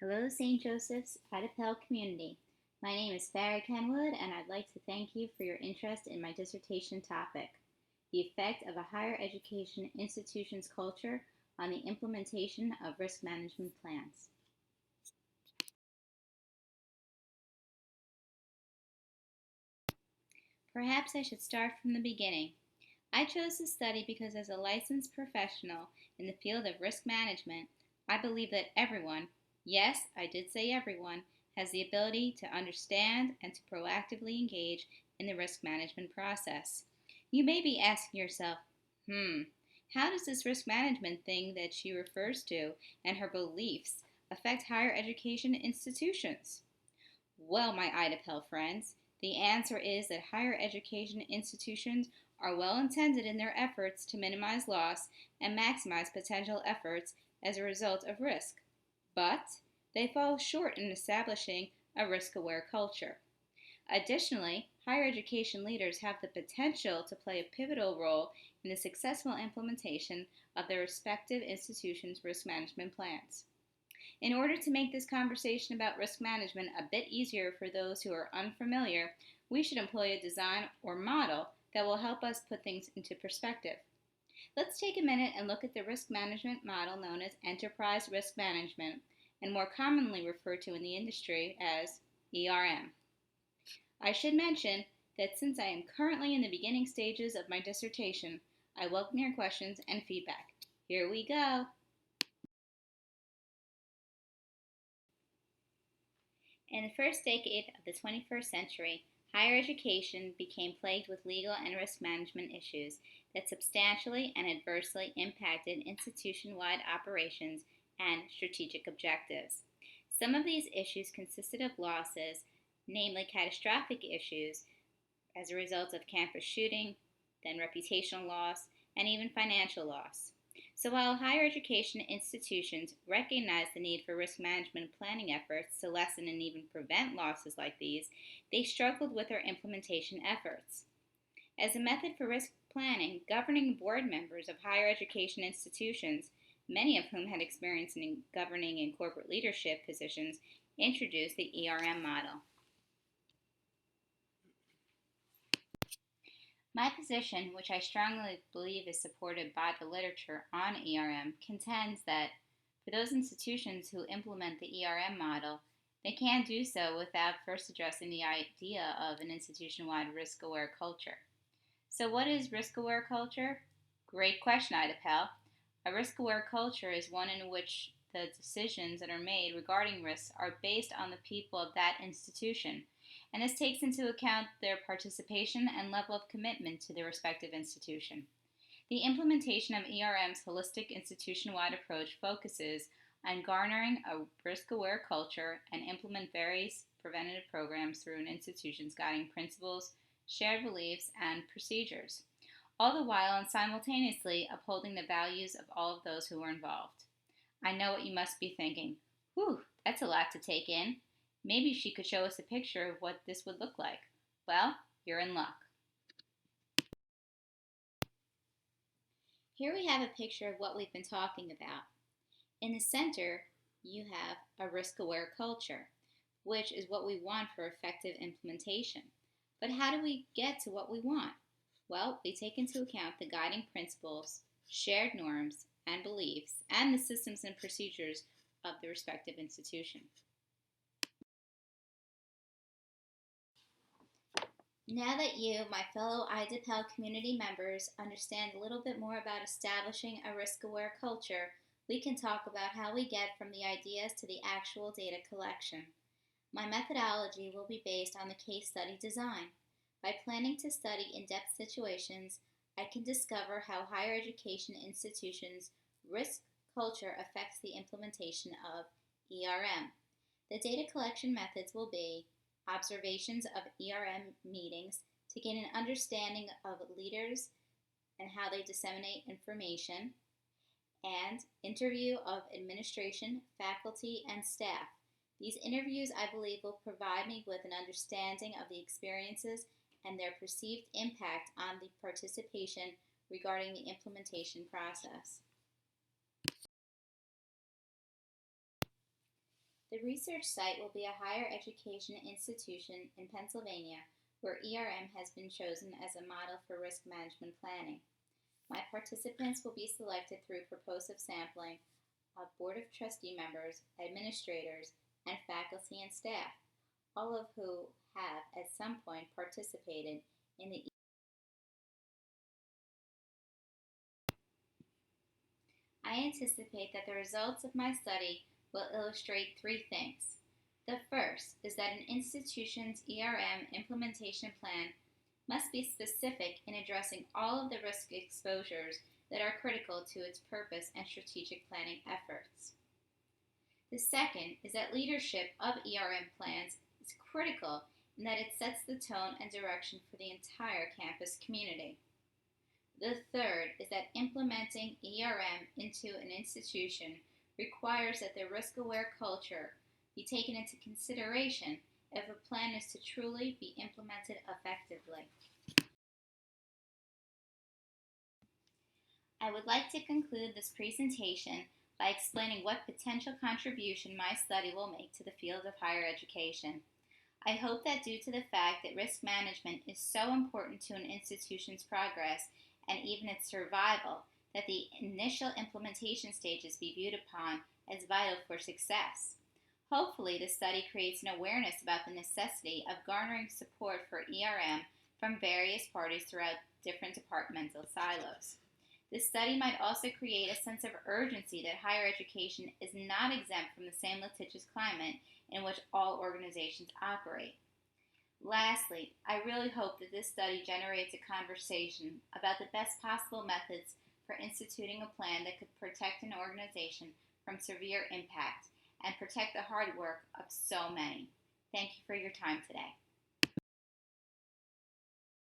Hello, St. Joseph's IDEPEL community. My name is Pharri Kenwood, and I'd like to thank you for your interest in my dissertation topic, the effect of a higher education institution's culture on the implementation of risk management plans. Perhaps I should start from the beginning. I chose this study because as a licensed professional in the field of risk management, I believe that everyone, yes, I did say everyone, has the ability to understand and to proactively engage in the risk management process. You may be asking yourself, how does this risk management thing that she refers to and her beliefs affect higher education institutions? Well, my IDEPEL friends, the answer is that higher education institutions are well intended in their efforts to minimize loss and maximize potential efforts as a result of risk, but they fall short in establishing a risk aware culture. Additionally, higher education leaders have the potential to play a pivotal role in the successful implementation of their respective institutions' risk management plans. In order to make this conversation about risk management a bit easier for those who are unfamiliar, we should employ a design or model that will help us put things into perspective. Let's take a minute and look at the risk management model known as enterprise risk management, and more commonly referred to in the industry as ERM. I should mention that since I am currently in the beginning stages of my dissertation, I welcome your questions and feedback. Here we go. In the first decade of the 21st century, higher education became plagued with legal and risk management issues that substantially and adversely impacted institution-wide operations and strategic objectives. Some of these issues consisted of losses, namely catastrophic issues as a result of campus shooting, then reputational loss, and even financial loss. So while higher education institutions recognize the need for risk management planning efforts to lessen and even prevent losses like these, they struggled with their implementation efforts. As a method for risk planning, governing board members of higher education institutions, many of whom had experience in governing in corporate leadership positions, introduced the ERM model. My position, which I strongly believe is supported by the literature on ERM, contends that for those institutions who implement the ERM model, they can't do so without first addressing the idea of an institution-wide risk-aware culture. So what is risk-aware culture? Great question, IDEPEL. A risk-aware culture is one in which the decisions that are made regarding risks are based on the people of that institution, and this takes into account their participation and level of commitment to their respective institution. The implementation of ERM's holistic institution-wide approach focuses on garnering a risk-aware culture and implement various preventative programs through an institution's guiding principles, shared beliefs, and procedures, all the while and simultaneously upholding the values of all of those who are involved. I know what you must be thinking. Whew, that's a lot to take in. Maybe she could show us a picture of what this would look like. Well, you're in luck. Here we have a picture of what we've been talking about. In the center, you have a risk-aware culture, which is what we want for effective implementation. But how do we get to what we want? Well, we take into account the guiding principles, shared norms and beliefs, and the systems and procedures of the respective institution. Now that you, my fellow IDEPEL community members, understand a little bit more about establishing a risk-aware culture, we can talk about how we get from the ideas to the actual data collection. My methodology will be based on the case study design. By planning to study in-depth situations, I can discover how higher education institutions' risk culture affects the implementation of ERM. The data collection methods will be observations of ERM meetings to gain an understanding of leaders and how they disseminate information, and interview of administration, faculty, and staff. These interviews, I believe, will provide me with an understanding of the experiences and their perceived impact on the participation regarding the implementation process. The research site will be a higher education institution in Pennsylvania where ERM has been chosen as a model for risk management planning. My participants will be selected through propulsive sampling of Board of Trustee members, administrators, and faculty and staff, all of who have at some point participated in the I anticipate that the results of my study will illustrate three things. The first is that an institution's ERM implementation plan must be specific in addressing all of the risk exposures that are critical to its purpose and strategic planning efforts. The second is that leadership of ERM plans is critical in that it sets the tone and direction for the entire campus community. The third is that implementing ERM into an institution requires that the risk-aware culture be taken into consideration if a plan is to truly be implemented effectively. I would like to conclude this presentation by explaining what potential contribution my study will make to the field of higher education. I hope that due to the fact that risk management is so important to an institution's progress and even its survival, that the initial implementation stages be viewed upon as vital for success. Hopefully, the study creates an awareness about the necessity of garnering support for ERM from various parties throughout different departmental silos. This study might also create a sense of urgency that higher education is not exempt from the same litigious climate in which all organizations operate. Lastly, I really hope that this study generates a conversation about the best possible methods for instituting a plan that could protect an organization from severe impact and protect the hard work of so many. Thank you for your time today.